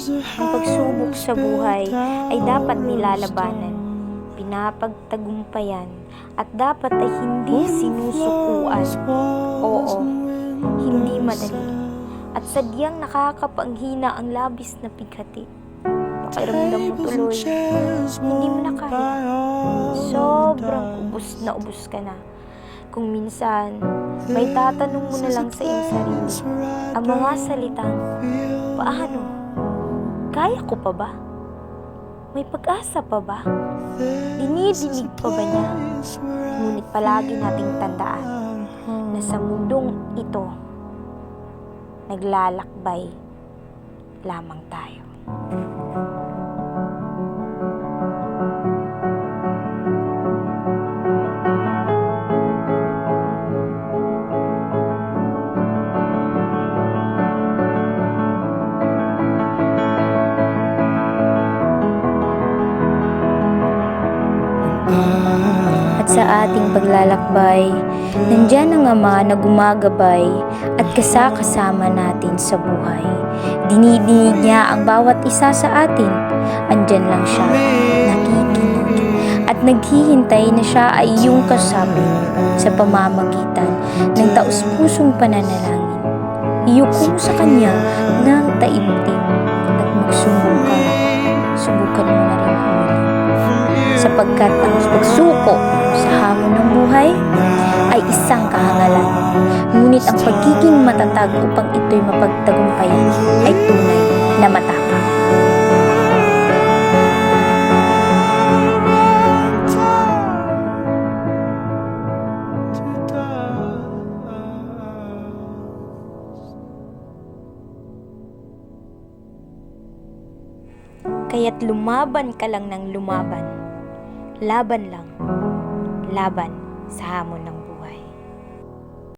Ang pagsubok sa buhay ay dapat nilalabanan, pinapagtagumpayan, at dapat ay hindi sinusukuan. Oo, hindi madali, at sadyang nakakapanghina ang labis na pighati. Pakiramdam mo tuloy, hindi mo na kaya. Sobrang ubos na ubos ka na. Kung minsan, may tatanong mo na lang sa iyong sarili, ang mga salitang, paano? Kaya ko pa ba? May pag-asa pa ba? Dinidinig pa ba niya? Ngunit palagi nating tandaan na sa mundong ito, naglalakbay lamang tayo. At sa ating paglalakbay, nandyan ang Ama na gumagabay at kasama natin sa buhay. Dinidinig niya ang bawat isa sa atin. Andyan lang siya, nakikinig. At naghihintay na siya ay iyong kasabi sa pamamagitan ng taus-pusong pananalangin. Iyuko mo sa Kanya ng taimtim at magsubukan. Subukan mo na rin humili. Sapagkat ang pagsuko sa hamon ng buhay ay isang kahangalan. Ngunit ang pagiging matatag upang ito'y mapagtagumpayan ay tunay na matapang. Kaya't lumaban ka lang ng lumaban. Laban lang. Laban sa hamon ng